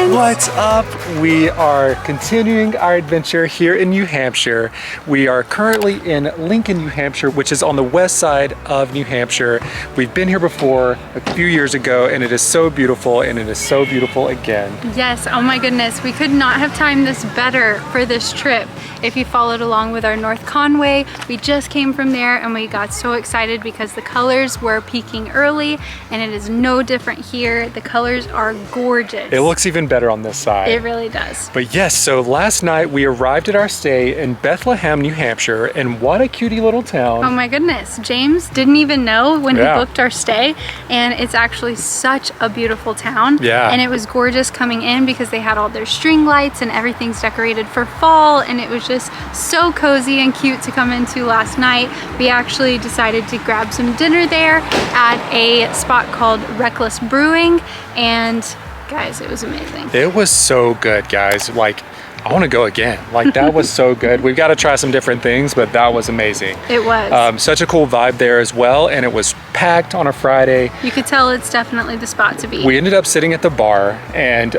friends? What's up? We are continuing our adventure here in New Hampshire. We are currently in Lincoln, New Hampshire, which is on the west side of New Hampshire. We've been here before a few years ago, and it is so beautiful, and it is so beautiful again. Yes, oh my goodness. We could not have timed this better for this trip. If you followed along with our North Conway, we just came from there and we got so excited because the colors were peaking early, and it is no different here. The colors are gorgeous. It looks even better on this side. It really does. But yes, so last night we arrived at our stay in Bethlehem, New Hampshire, and what a cutie little town. Oh my goodness, James didn't even know when he booked our stay, and it's actually such a beautiful town. Yeah. And it was gorgeous coming in because they had all their string lights and everything's decorated for fall, and it was just so cozy and cute to come into last night. We actually decided to grab some dinner there at a spot called Reckless Brewing, and guys, it was amazing. It was so good, guys. Like, I want to go again. Like, that was so good. We've got to try some different things, but that was amazing. It was. Such a cool vibe there as well, and it was packed on a Friday. You could tell it's definitely the spot to be. We ended up sitting at the bar, and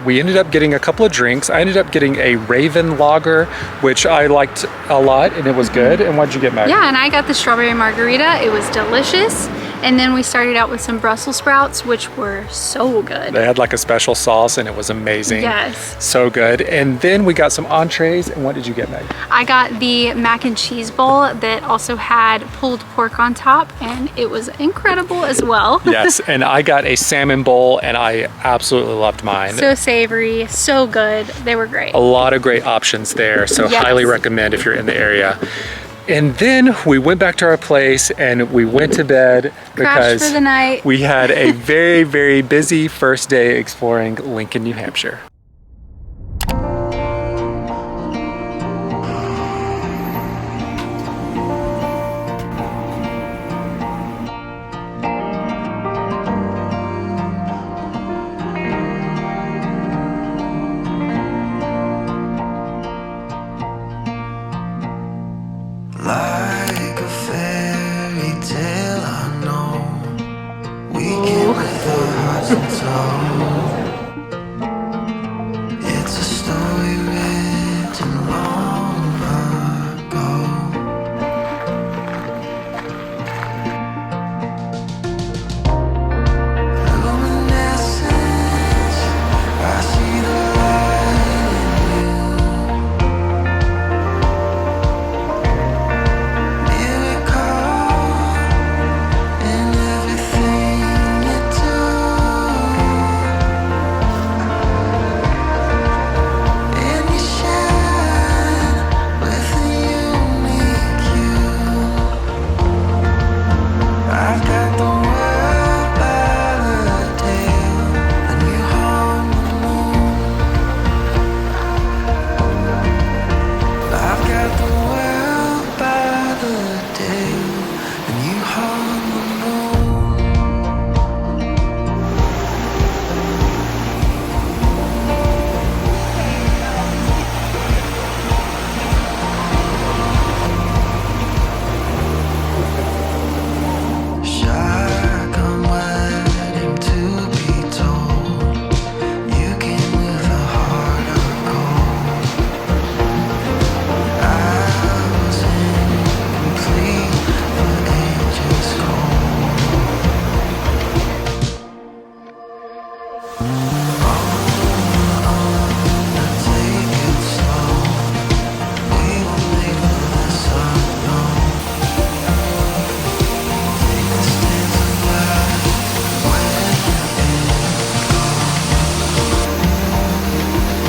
we ended up getting a couple of drinks. I ended up getting a Raven Lager, which I liked a lot, and it was good. And what'd you get, Meg? Yeah, and I got the strawberry margarita. It was delicious. And then we started out with some Brussels sprouts, which were so good. They had like a special sauce, and it was amazing. Yes. So good. And then we got some entrees. And what did you get, Meg? I got the mac and cheese bowl that also had pulled pork on top, and it was incredible as well. Yes, and I got a salmon bowl, and I absolutely loved mine. So savory, so good. They were great. A lot of great options there, so Yes. highly recommend if you're in the area. And then we went back to our place and we went to bed because for the night. We had a very, very busy first day exploring Lincoln, New Hampshire. Like a fairy tale, I know we came with our hearts in tow. It's a story written long ago. Luminescence, I see the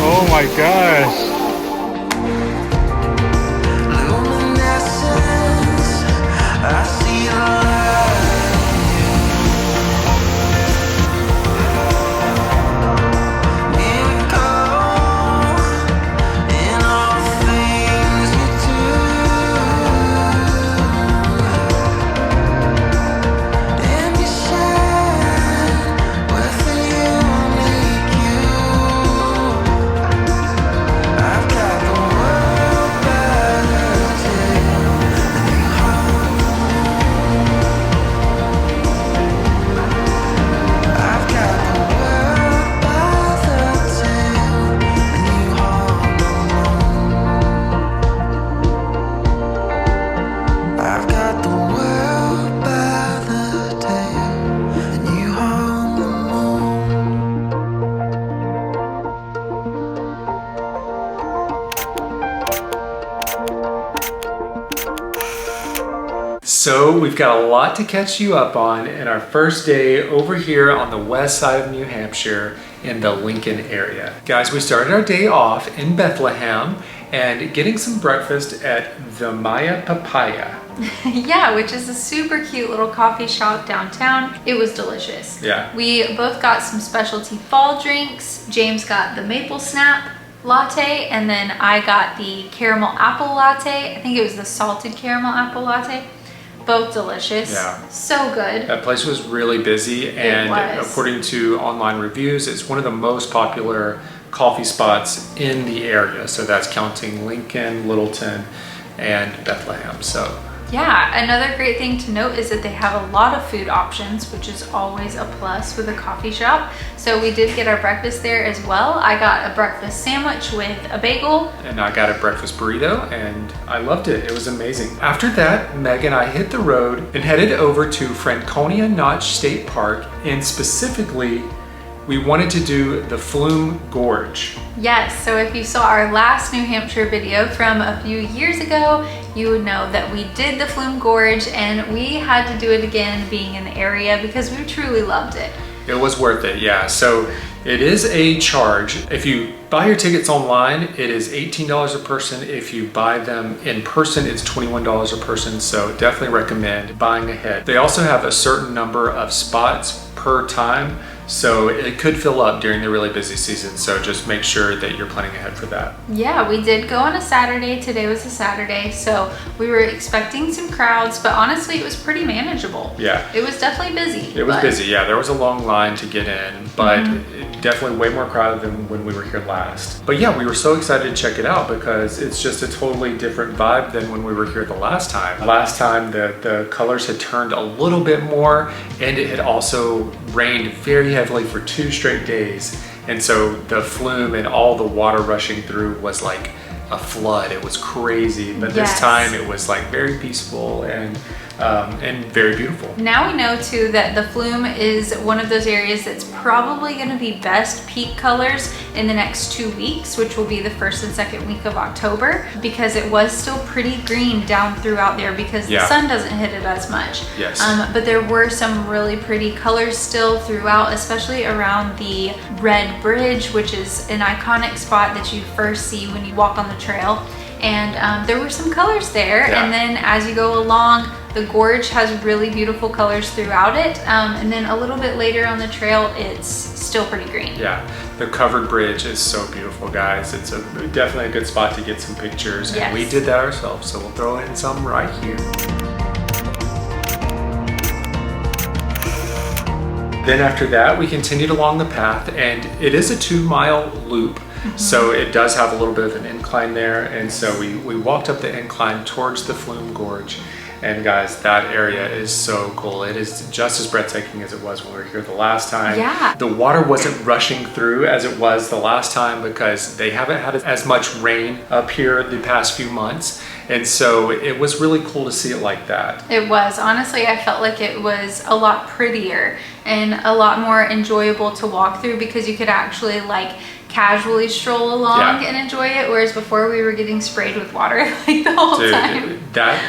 Oh my gosh. So we've got a lot to catch you up on in our first day over here on the west side of New Hampshire in the Lincoln area. Guys, we started our day off in Bethlehem and getting some breakfast at the Maya Papaya. Yeah, which is a super cute little coffee shop downtown. It was delicious. Yeah. We both got some specialty fall drinks. James got the maple snap latte, and then I got the caramel apple latte. I think it was the salted caramel apple latte. Both delicious. Yeah. So good. That place was really busy, and according to online reviews, it's one of the most popular coffee spots in the area. So that's counting Lincoln, Littleton, and Bethlehem. So yeah, another great thing to note is that they have a lot of food options, which is always a plus with a coffee shop. So we did get our breakfast there as well. I got a breakfast sandwich with a bagel. And I got a breakfast burrito, and I loved it. It was amazing. After that, Meg and I hit the road and headed over to Franconia Notch State Park, and specifically, we wanted to do the Flume Gorge. Yes, so if you saw our last New Hampshire video from a few years ago, you would know that we did the Flume Gorge, and we had to do it again being in the area because we truly loved it. It was worth it, yeah. So it is a charge. If you buy your tickets online, it is $18 a person. If you buy them in person, it's $21 a person. So definitely recommend buying ahead. They also have a certain number of spots per time, so it could fill up during the really busy season. So just make sure that you're planning ahead for that. Yeah, we did go on a Saturday. Today was a Saturday, so we were expecting some crowds, but honestly, it was pretty manageable. Yeah. It was definitely busy. It was busy, yeah. There was a long line to get in, but definitely way more crowded than when we were here last. But yeah, we were so excited to check it out because it's just a totally different vibe than when we were here the last time. Last time, the colors had turned a little bit more, and it had also rained very heavily for 2 straight days. And so the flume and all the water rushing through was like a flood. It was crazy, but this time it was like very peaceful and very beautiful. Now we know too that the Flume is one of those areas that's probably going to be best peak colors in the next 2 weeks, which will be the 1st and 2nd week of October, because it was still pretty green down throughout there because the sun doesn't hit it as much. Yes. But there were some really pretty colors still throughout, especially around the Red Bridge, which is an iconic spot that you first see when you walk on the trail. And there were some colors there. And then as you go along, the gorge has really beautiful colors throughout it. And then a little bit later on the trail, it's still pretty green. Yeah, the covered bridge is so beautiful, guys. It's definitely a good spot to get some pictures. And we did that ourselves, so we'll throw in some right here. Then after that, we continued along the path, and it is a 2-mile loop. So it does have a little bit of an incline there, and so we walked up the incline towards the Flume Gorge. And guys, that area is so cool. It is just as breathtaking as it was when we were here the last time. Yeah. The water wasn't rushing through as it was the last time because they haven't had as much rain up here the past few months. And so it was really cool to see it like that. It was. Honestly, I felt like it was a lot prettier and a lot more enjoyable to walk through because you could actually like casually stroll along and enjoy it, whereas before we were getting sprayed with water like the whole time. That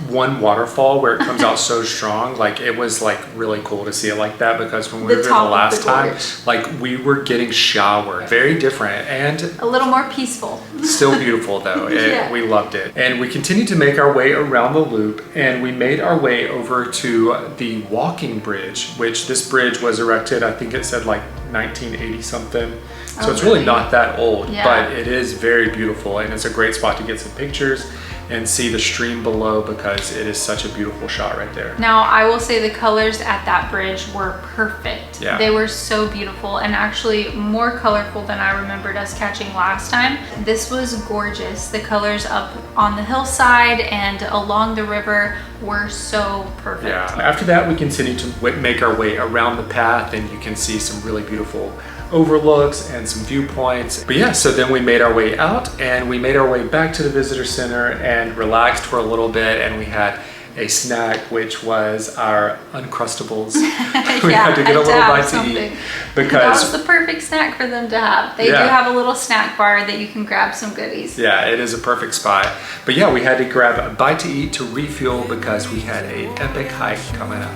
one waterfall where it comes out so strong, like it was like really cool to see it like that because when we were here the last time, like we were getting showered. Very different and a little more peaceful. Still beautiful though. We loved it. And we continued to make our way around the loop, and we made our way over to the walking bridge, which this bridge was erected, I think it said like 1980 something. So it's really not that old, but it is very beautiful, and it's a great spot to get some pictures and see the stream below because it is such a beautiful shot right there. Now, I will say the colors at that bridge were perfect. Yeah. They were so beautiful and actually more colorful than I remembered us catching last time. This was gorgeous. The colors up on the hillside and along the river were so perfect. Yeah. After that, we continued to make our way around the path, and you can see some really beautiful overlooks and some viewpoints. But yeah, so then we made our way out, and we made our way back to the visitor center and relaxed for a little bit, and we had a snack, which was our Uncrustables. We Yeah, had to get a little bite to eat that because was the perfect snack for them to have. They do have a little snack bar that you can grab some goodies. yeah, it is a perfect spot. But yeah, we had to grab a bite to eat to refuel because we had an epic hike coming up.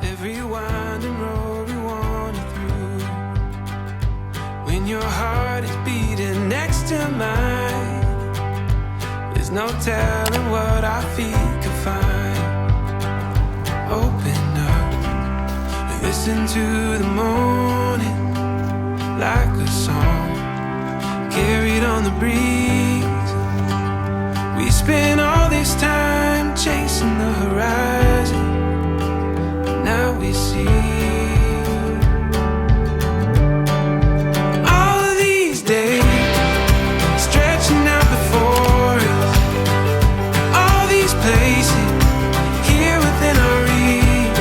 Every winding road we wander through, when your heart is beating next to mine, there's no telling what our feet can find. Open up and listen to the morning like a song carried on the breeze. We spend all this time chasing the horizon. Now we see all of these days stretching out before us, all these places here within our reach.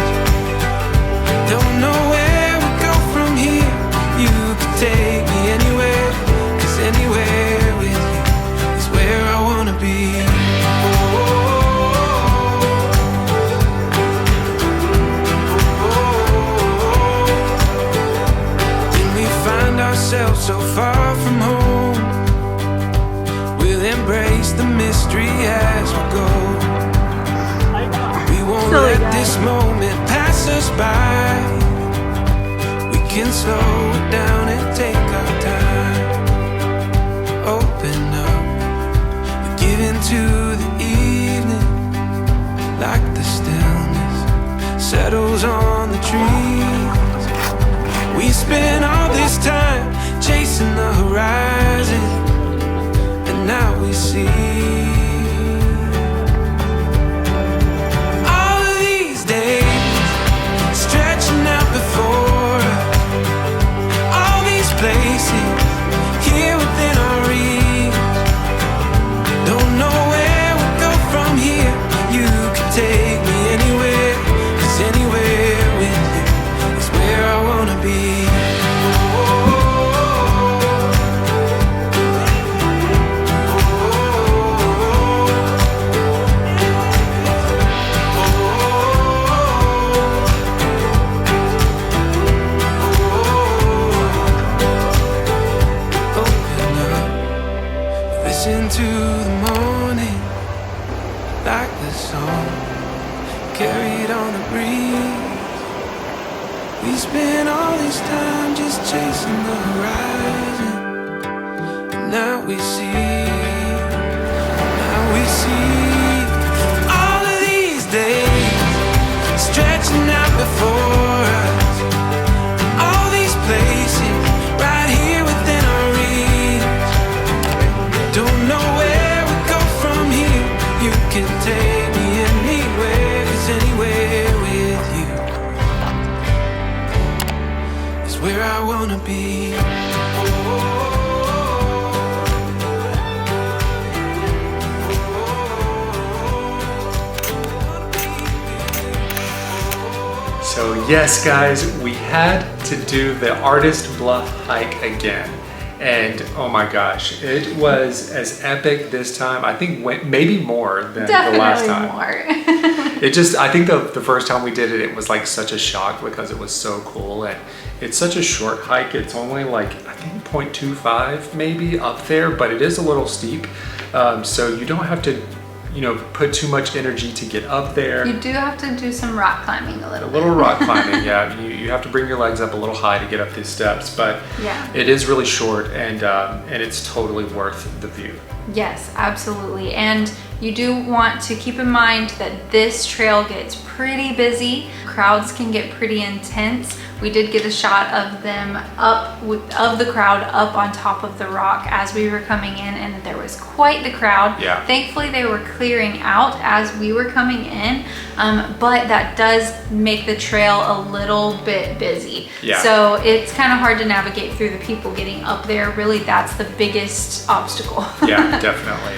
Don't know where we go from here. You could take me anywhere, 'cause anywhere with you is where I wanna be. So far from home, we'll embrace the mystery as we go. We won't let this moment pass us by. We can slow it down and take our time. Open up, we give into the evening like the stillness settles on the trees. We spend all this time chasing the horizon, and now we see all of these days stretching out before us, all these places here within our reach. Don't know where we go from here. You can take me anywhere, 'cause anywhere with you is where I wanna be. Listen to the morning like the song carried on the breeze. We spend all this time just chasing the horizon. And now we see all of these days stretching out before us, all these places right here within our reach. Don't know where we go from here. You can take me anywhere, 'cause anywhere with you is where I wanna be. So yes, guys, we had to do the Artists Bluff hike again. And oh my gosh, it was as epic this time. I think maybe more than the last time. More. I think the first time we did it, it was like such a shock because it was so cool. And it's such a short hike. It's only like, I think 0.25 maybe up there, but it is a little steep. So you don't have to, put too much energy to get up there. You do have to do some rock climbing a little bit. A little rock climbing, yeah. You have to bring your legs up a little high to get up these steps, but yeah, it is really short and it's totally worth the view. Yes, absolutely. And you do want to keep in mind that this trail gets pretty busy. Crowds can get pretty intense. We did get a shot of them of the crowd up on top of the rock as we were coming in, and there was quite the crowd. Yeah. Thankfully, they were clearing out as we were coming in, but that does make the trail a little bit busy. Yeah. So it's kind of hard to navigate through the people getting up there. Really, that's the biggest obstacle. Yeah, definitely.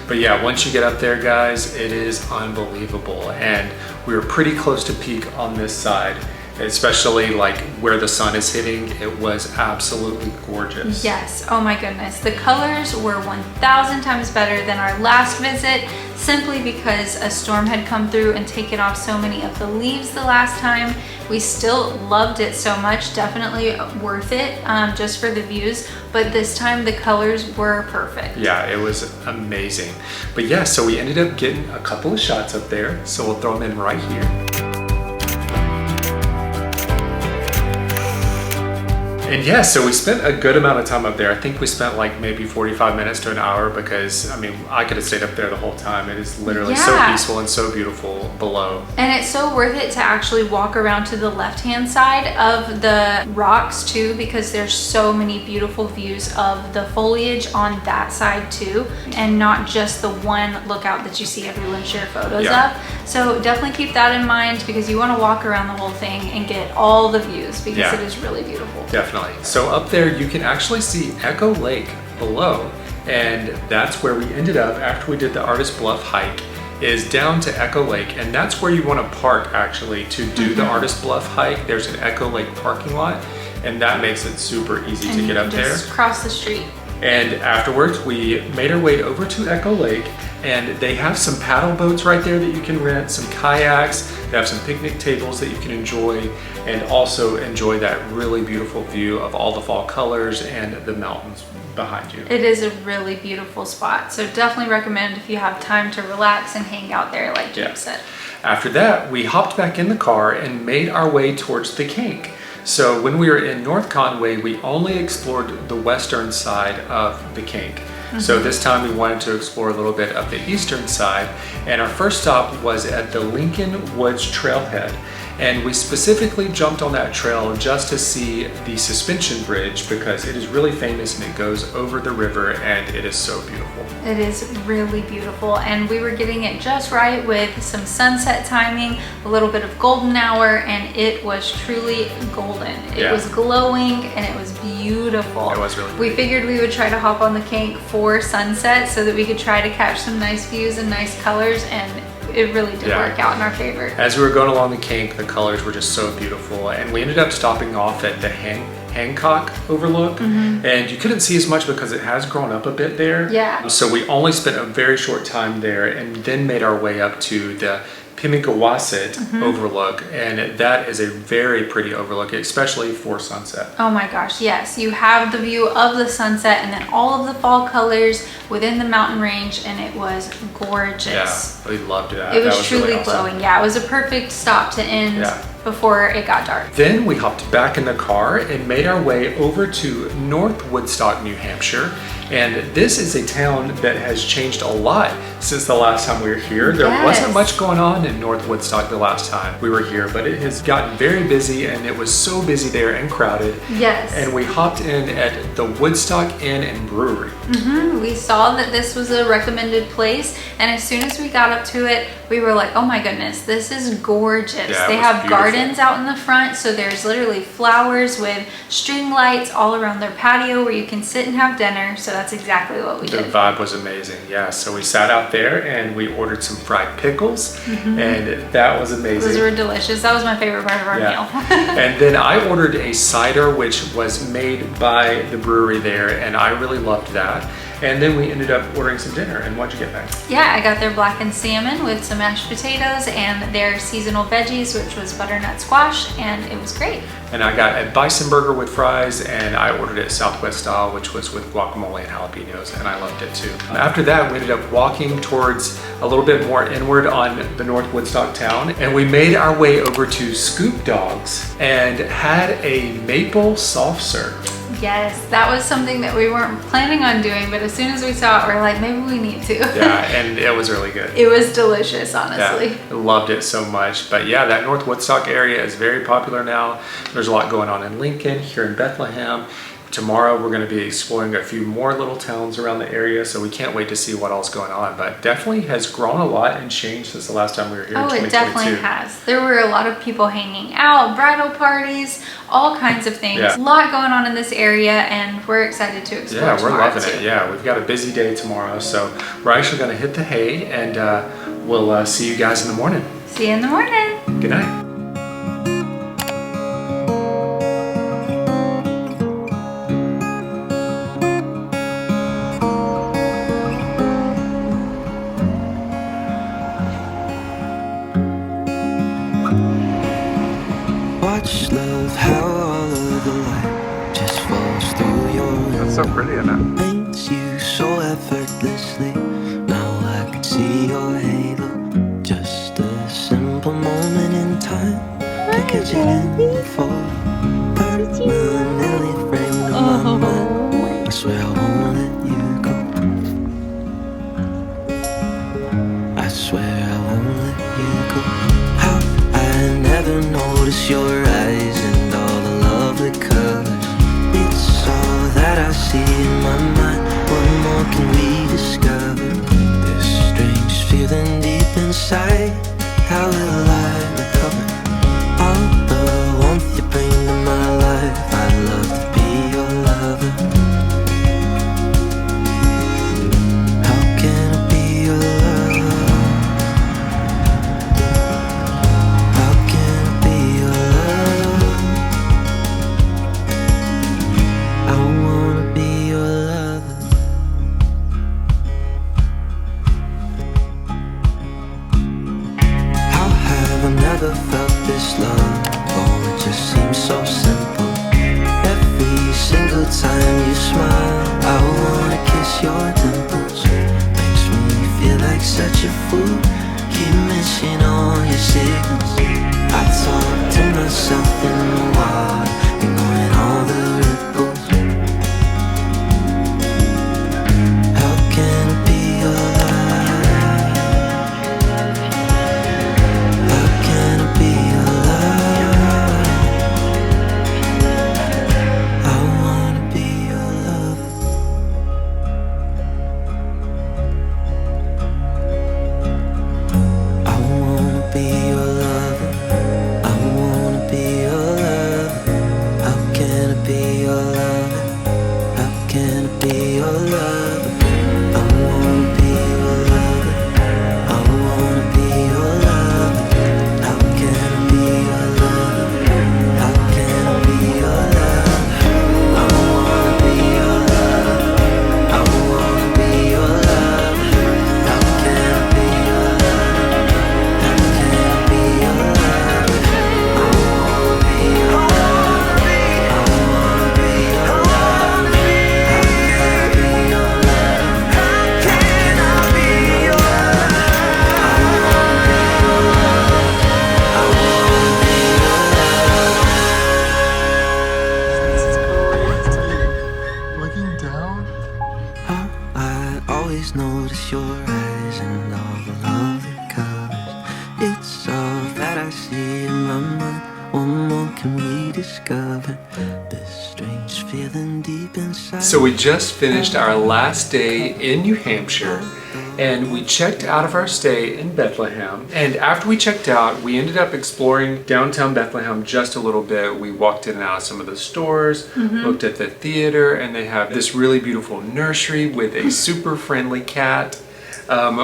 But yeah, once you get up there, guys, it is unbelievable. And we were pretty close to peak on this side. especially like where the sun is hitting. It was absolutely gorgeous. Yes, oh my goodness. The colors were 1,000 times better than our last visit, simply because a storm had come through and taken off so many of the leaves the last time. We still loved it so much, definitely worth it just for the views, but this time the colors were perfect. Yeah, it was amazing. But yeah, so we ended up getting a couple of shots up there, so we'll throw them in right here. And yeah, so we spent a good amount of time up there. I think we spent like maybe 45 minutes to an hour because, I mean, I could have stayed up there the whole time. It is literally so peaceful and so beautiful below. And it's so worth it to actually walk around to the left-hand side of the rocks too, because there's so many beautiful views of the foliage on that side too, and not just the one lookout that you see everyone share photos of. So definitely keep that in mind because you want to walk around the whole thing and get all the views because it is really beautiful. Definitely. So up there you can actually see Echo Lake below, and that's where we ended up after we did the Artists Bluff hike, is down to Echo Lake, and that's where you want to park actually to do the Artists Bluff hike. There's an Echo Lake parking lot, and that makes it super easy to get up there. Just cross the street. And afterwards we made our way over to Echo Lake, and they have some paddle boats right there that you can rent, some kayaks, they have some picnic tables that you can enjoy, and also enjoy that really beautiful view of all the fall colors and the mountains behind you. It is a really beautiful spot, so definitely recommend if you have time to relax and hang out there like James said. After that, we hopped back in the car and made our way towards the Pancake. So when we were in North Conway, we only explored the western side of the Pancake. So this time we wanted to explore a little bit of the eastern side, and our first stop was at the Lincoln Woods Trailhead. And we specifically jumped on that trail just to see the suspension bridge because it is really famous and it goes over the river and it is so beautiful. It is really beautiful, and we were getting it just right with some sunset timing, a little bit of golden hour, and it was truly golden. It was glowing and it was beautiful. It was really We figured we would try to hop on the Pancake for sunset so that we could try to catch some nice views and nice colors, and it really did work out in our favor. As we were going along the Pancake, the colors were just so beautiful, and we ended up stopping off at the Hancock Overlook, and you couldn't see as much because it has grown up a bit there. So we only spent a very short time there and then made our way up to the Pimmicawasit Overlook, and that is a very pretty overlook, especially for sunset. Oh my gosh, yes. You have the view of the sunset and then all of the fall colors within the mountain range, and it was gorgeous. Yeah, we loved that. It was truly really glowing. Yeah, it was a perfect stop to end before it got dark. Then we hopped back in the car and made our way over to North Woodstock, New Hampshire. And this is a town that has changed a lot since the last time we were here. There wasn't much going on in North Woodstock the last time we were here, but it has gotten very busy, and it was so busy there and crowded. And we hopped in at the Woodstock Inn and Brewery. We saw that this was a recommended place, and as soon as we got up to it, we were like, oh my goodness, this is gorgeous. They have gardens out in the front, so there's literally flowers with string lights all around their patio where you can sit and have dinner. So that's exactly what we did. The vibe was amazing. So we sat out there and we ordered some fried pickles, and that was amazing. Those were delicious. That was my favorite part of our meal. And then I ordered a cider which was made by the brewery there, and I really loved that. And then we ended up ordering some dinner. And what'd you get back? I got their blackened salmon with some mashed potatoes and their seasonal veggies, which was butternut squash, and it was great. And I got a bison burger with fries, and I ordered it Southwest style, which was with guacamole and jalapenos, and I loved it too. After that, we ended up walking towards a little bit more inward on the North Woodstock town, and we made our way over to Scoop Dogs and had a maple soft serve. Yes, that was something that we weren't planning on doing, but as soon as we saw it, we were like, maybe we need to. And it was really good. It was delicious, honestly. I loved it so much. But that North Woodstock area is very popular now. There's a lot going on in Lincoln, here in Bethlehem. Tomorrow we're going to be exploring a few more little towns around the area, so we can't wait to see what all's going on. But definitely has grown a lot and changed since the last time we were here in 2022. It definitely has. There were a lot of people hanging out, bridal parties, all kinds of things. A lot going on in this area, and we're excited to explore tomorrow. We're loving it. We've got a busy day tomorrow, so we're actually going to hit the hay, and we'll see you guys in the morning. See you in the morning. Good night. just love how all of the light just falls through your That's so pretty, isn't it? paints you so effortlessly. Now I can see your halo. Just a simple moment in time. Can't catch it in full. Permanently framed in my mind. I swear I won't let you go. I swear I won't let you go. How I never noticed your eyes and all the lovely colors. It's all that I see in my mind. What more can we discover? This strange feeling deep inside. How will I recover all the warmth you bring to my life? I'd love to be your lover. How can I be your lover? How can I be your lover? I wanna be your lover. How have I never felt this love? Oh, it just seems so simple. Every single time you smile, I wanna kiss your dimples. Makes me feel like such a fool. Keep missing all your signals. I talk to myself in the water, ignoring all the ripples. How can I be your love? How can I be your love? I wanna be your love. I wanna be your lover. I wanna be your lover. How can I be your lover? How can I be your lover? I wanna be your lover. I wanna be your lover. How can I be your lover? How can I be your lover? I wanna be your lover. I wanna be your lover. How can I be your lover? How can I be your lover? I wanna be your lover. I wanna be your lover. How can I be your lover? How can I be your lover? I wanna be your lover. I wanna be your lover. Looking down? I always notice your eyes and all the lovely colors. It's all that I see in my mind. What more can we discover? This strange feeling deep inside. So we just finished our last day in New Hampshire, and we checked out of our stay in Bethlehem. And after we checked out, we ended up exploring downtown Bethlehem just a little bit. We walked in and out of some of the stores, looked at the theater, and they have this really beautiful nursery with a super friendly cat.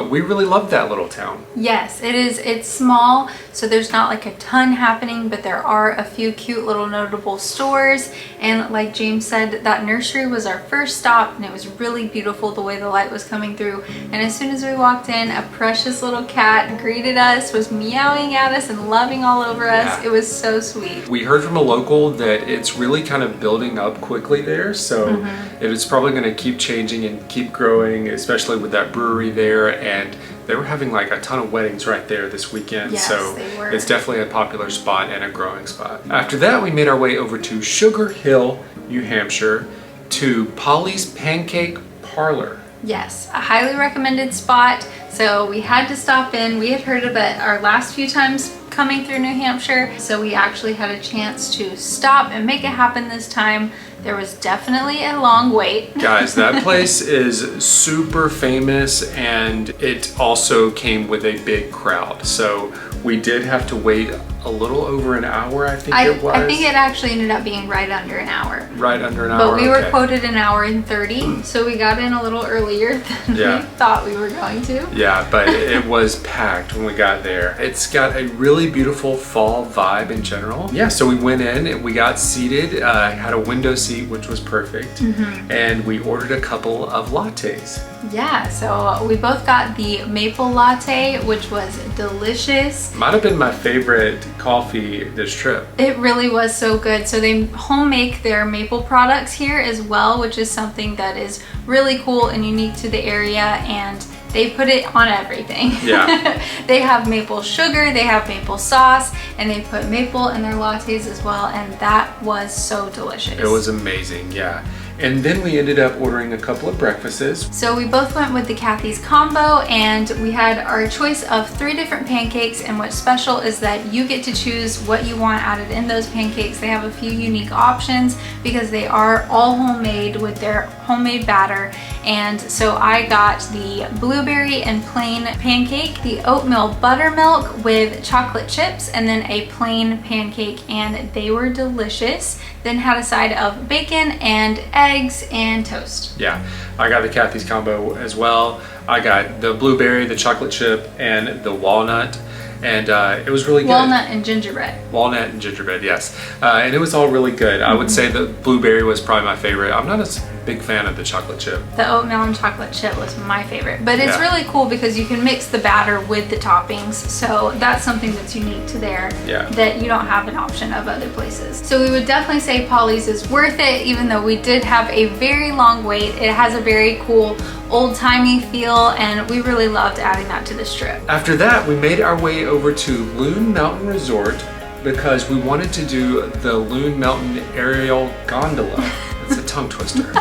We really loved that little town. Yes, it is. It's small, so there's not like a ton happening, but there are a few cute little notable stores. And like James said, that nursery was our first stop, and it was really beautiful the way the light was coming through. And as soon as we walked in, a precious little cat greeted us, was meowing at us and loving all over us. Yeah. It was so sweet. We heard from a local that it's really kind of building up quickly there, so it's probably going to keep changing and keep growing, especially with that brewery there. And they were having like a ton of weddings right there this weekend, Yes, so they were. it's definitely a popular spot and a growing spot. After that, we made our way over to Sugar Hill, New Hampshire, to Polly's Pancake Parlor. Yes, a highly recommended spot. So we had to stop in. We had heard of it our last few times coming through New Hampshire, so we actually had a chance to stop and make it happen this time. There was definitely a long wait. Guys, that place is super famous, and it also came with a big crowd. So we did have to wait a little over an hour, I think it was. I think it actually ended up being right under an hour. Right under an hour, But we were okay. quoted an hour and 30, so we got in a little earlier than Yeah. we thought we were going to. Yeah, but it was packed when we got there. It's got a really beautiful fall vibe in general. Yeah, so we went in and we got seated, had a window seat, which was perfect, and we ordered a couple of lattes. Yeah, so we both got the maple latte, which was delicious. Might have been my favorite coffee this trip. It really was so good. So they home make their maple products here as well, which is something that is really cool and unique to the area, and they put it on everything. Yeah. They have maple sugar, they have maple sauce, and they put maple in their lattes as well, and that was so delicious. It was amazing, yeah. And then we ended up ordering a couple of breakfasts. So we both went with the Kathy's combo, and we had our choice of 3 different pancakes, and what's special is that you get to choose what you want added in those pancakes. They have a few unique options because they are all homemade with their homemade batter. And so I got the blueberry and plain pancake, the oatmeal buttermilk with chocolate chips, and then a plain pancake, and they were delicious. Then had a side of bacon and eggs and toast. Yeah, I got the Kathy's combo as well. I got the blueberry, the chocolate chip, and the walnut. And it was really good. Walnut and gingerbread. Walnut and gingerbread, yes. And it was all really good. I would say the blueberry was probably my favorite. I'm not a big fan of the chocolate chip. The oatmeal and chocolate chip was my favorite. But it's Yeah. really cool because you can mix the batter with the toppings. So that's something that's unique to there Yeah. that you don't have an option of other places. So we would definitely say Polly's is worth it, even though we did have a very long wait. It has a very cool old-timey feel, and we really loved adding that to this trip. After that, we made our way over to Loon Mountain Resort because we wanted to do the Loon Mountain Ariel Gondola. It's a tongue twister.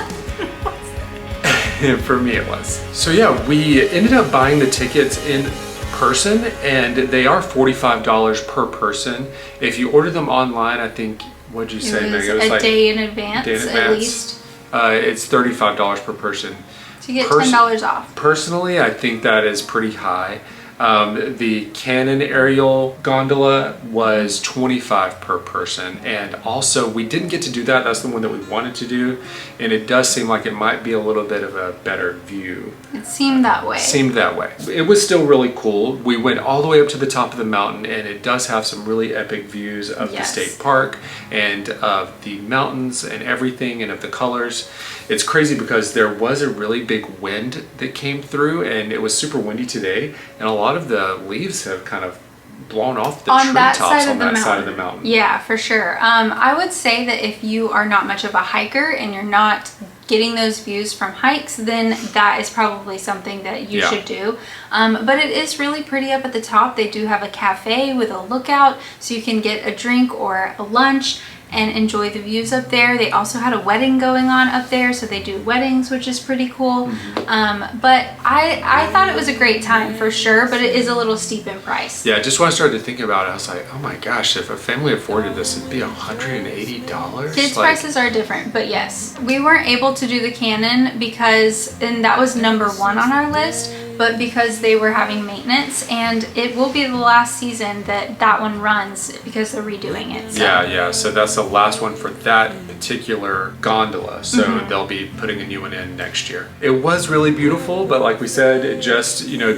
For me it was. So yeah, we ended up buying the tickets in person, and they are $45 per person. If you order them online, I think, what'd you say, Meg? It was a day in advance, at least. It's $35 per person. So you get $10 off. Personally, I think that is pretty high. The Canon Ariel Gondola was $25 per person, and also we didn't get to do that. That's the one that we wanted to do, and it does seem like it might be a little bit of a better view. It seemed that way. Seemed that way. It was still really cool. We went all the way up to the top of the mountain, and it does have some really epic views of the state park and of the mountains and everything, and of the colors. It's crazy because there was a really big wind that came through, and it was super windy today, and a lot of the leaves have kind of blown off the treetops on that side of the mountain. Yeah, for sure. I would say that if you are not much of a hiker and you're not getting those views from hikes, then that is probably something that you should do. But it is really pretty up at the top. They do have a cafe with a lookout, so you can get a drink or a lunch and enjoy the views up there. They also had a wedding going on up there, so they do weddings, which is pretty cool. But I thought it was a great time for sure, but it is a little steep in price. Yeah, just when I started to think about it, I was like, oh my gosh, if a family afforded this, it'd be $180. Kids' prices are different, but yes. We weren't able to do the Canon because, and that was number 1 on our list, but because they were having maintenance, and it will be the last season that that one runs because they're redoing it. So. Yeah, so that's the last one for that particular gondola, so they'll be putting a new one in next year. It was really beautiful, but like we said, just, you know,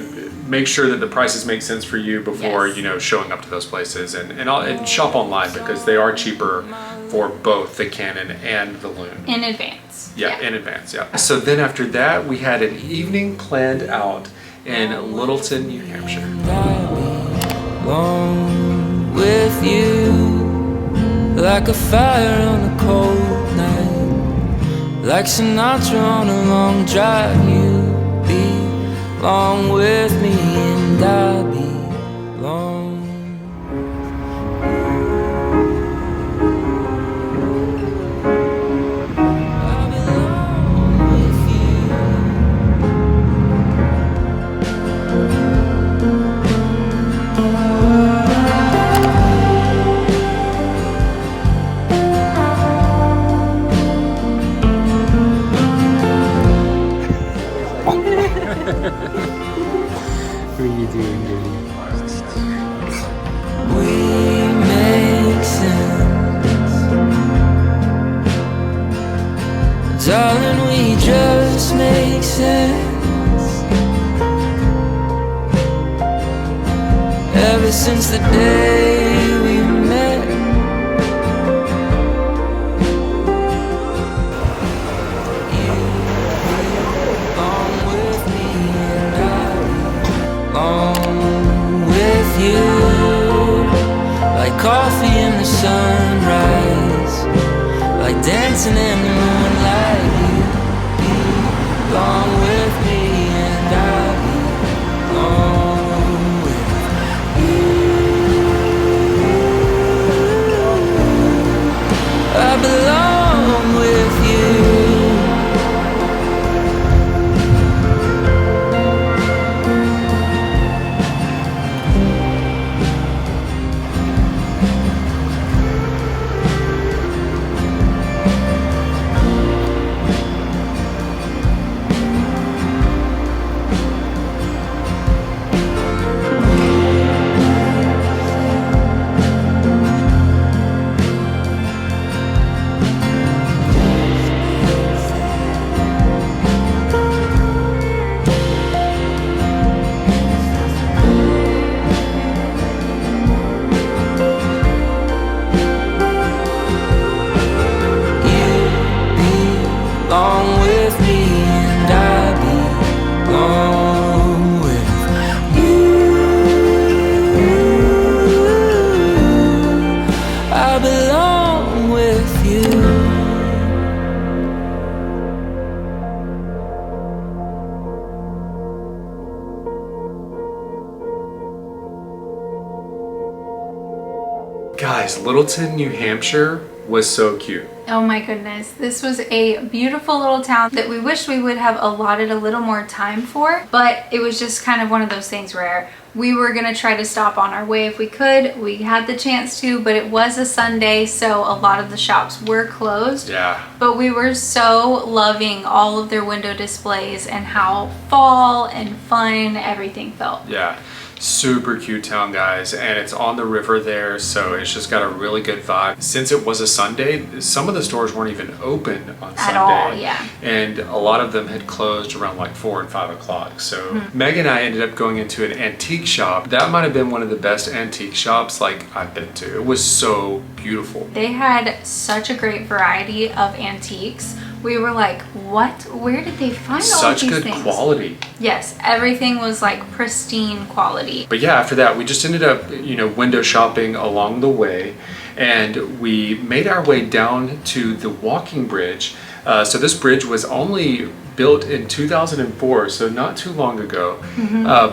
make sure that the prices make sense for you before, you know, showing up to those places, and shop online because they are cheaper for both the Canon and the Loon. In advance. Yeah, in advance, yeah. So then after that, we had an evening planned out in Littleton, New Hampshire. Along with you, like a fire on a cold night, like Sinatra on a long drive. You be along with me, and I'll be long. What are you doing, Judy? We make sense, darling, we just make sense. Ever since the day we met, you along with me, and I along with you, like I belong with you. Guys, Littleton, New Hampshire was so cute. Oh my goodness, this was a beautiful little town that we wish we would have allotted a little more time for, but it was just kind of one of those things where we were gonna try to stop on our way if we could. We had the chance to, but it was a Sunday, so a lot of the shops were closed. Yeah. But we were so loving all of their window displays and how fall and fun everything felt. Yeah. Super cute town, guys, and it's on the river there, so it's just got a really good vibe. Since it was a Sunday, some of the stores weren't even open on Sunday. At all, yeah. And a lot of them had closed around like 4 and 5 o'clock. So Meg and I ended up going into an antique shop. That might have been one of the best antique shops like I've been to. It was so beautiful. They had such a great variety of antiques. We were like, what? Where did they find all of these things? Such good quality. Yes, everything was like pristine quality. But yeah, after that, we just ended up, window shopping along the way, and we made our way down to the walking bridge. So this bridge was only built in 2004, so not too long ago,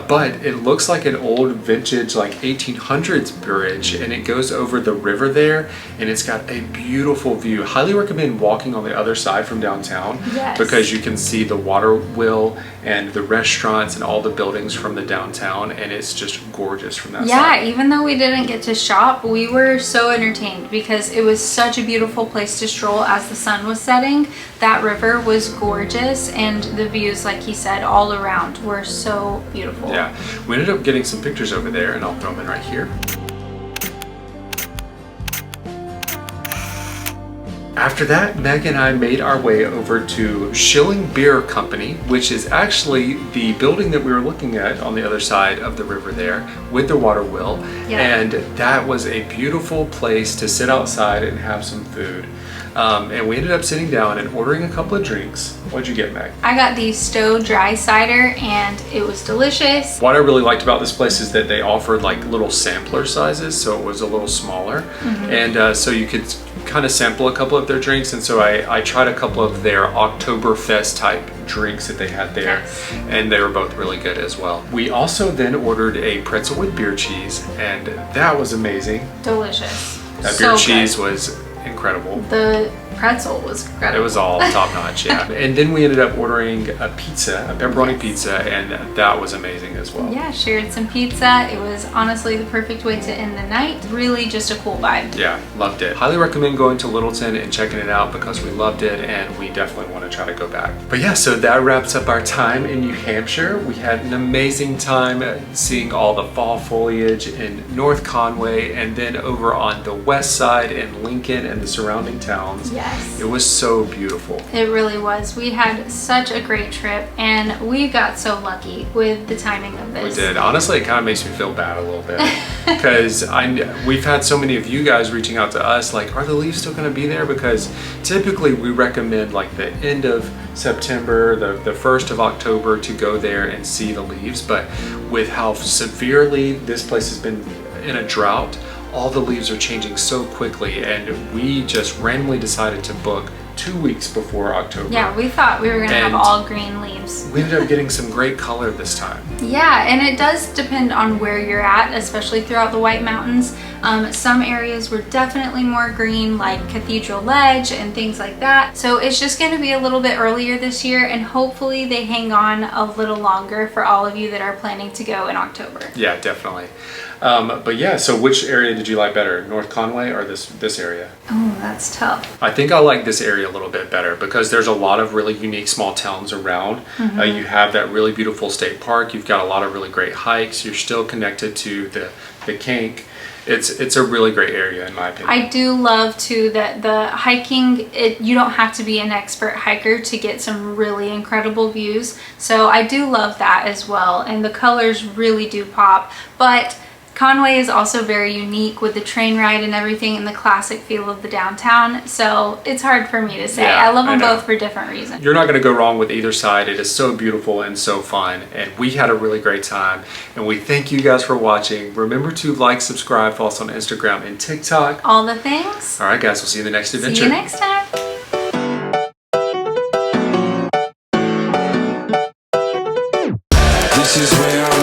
but it looks like an old vintage like 1800s bridge, and it goes over the river there, and it's got a beautiful view. Highly recommend walking on the other side from downtown. Yes. Because you can see the water wheel and the restaurants and all the buildings from the downtown, and it's just gorgeous from that side. Yeah, even though we didn't get to shop, we were so entertained because it was such a beautiful place to stroll as the sun was setting. That river was gorgeous, and the views, like he said, all around were so beautiful. Yeah, we ended up getting some pictures over there, and I'll throw them in right here. After that, Meg and I made our way over to Schilling Beer Company, which is actually the building that we were looking at on the other side of the river there with the water wheel. Yeah. And that was a beautiful place to sit outside and have some food. And we ended up sitting down and ordering a couple of drinks. What'd you get, Meg? I got the Stowe dry cider, and it was delicious. What I really liked about this place is that they offered like little sampler sizes, so it was a little smaller. And so you could kind of sample a couple of their drinks, and so I tried a couple of their Oktoberfest type drinks that they had there. Yes. And they were both really good as well. We also then ordered a pretzel with beer cheese, and that was amazing. Delicious. That So beer cheese good. was incredible. The pretzel was incredible. It was all top notch, yeah. And then we ended up ordering a pizza, a pepperoni pizza, and that was amazing as well. Yeah, shared some pizza. It was honestly the perfect way to end the night. Really just a cool vibe. Yeah, loved it. Highly recommend going to Littleton and checking it out because we loved it, and we definitely want to try to go back. But yeah, so that wraps up our time in New Hampshire. We had an amazing time seeing all the fall foliage in North Conway, and then over on the west side in Lincoln and the surrounding towns. Yes. It was so beautiful. It really was. We had such a great trip, and we got so lucky with the timing of this. We did. Honestly, it kind of makes me feel bad a little bit because we've had so many of you guys reaching out to us like, are the leaves still going to be there? Because typically we recommend like the end of September, the 1st of October to go there and see the leaves. But with how severely this place has been in a drought, all the leaves are changing so quickly, and we just randomly decided to book 2 weeks before October. Yeah, we thought we were going to have And all green leaves. We ended up getting some great color this time. Yeah, and it does depend on where you're at, especially throughout the White Mountains. Some areas were definitely more green, like Cathedral Ledge and things like that. So it's just going to be a little bit earlier this year, and hopefully they hang on a little longer for all of you that are planning to go in October. Yeah, definitely. But yeah, so which area did you like better, North Conway or this area? Oh, that's tough. I think I like this area a little bit better because there's a lot of really unique small towns around. You have that really beautiful state park. You've got a lot of really great hikes. You're still connected to the Pancake. It's a really great area in my opinion. I do love too that the hiking, you don't have to be an expert hiker to get some really incredible views. So I do love that as well, and the colors really do pop. But Conway is also very unique with the train ride and everything and the classic feel of the downtown. So it's hard for me to say. Yeah, I love them I know. both for different reasons. You're not going to go wrong with either side. It is so beautiful and so fun, and we had a really great time, and we thank you guys for watching. Remember to like, subscribe, follow us on Instagram and TikTok. All the things. All right, guys, we'll see you in the next adventure. See you next time. This is where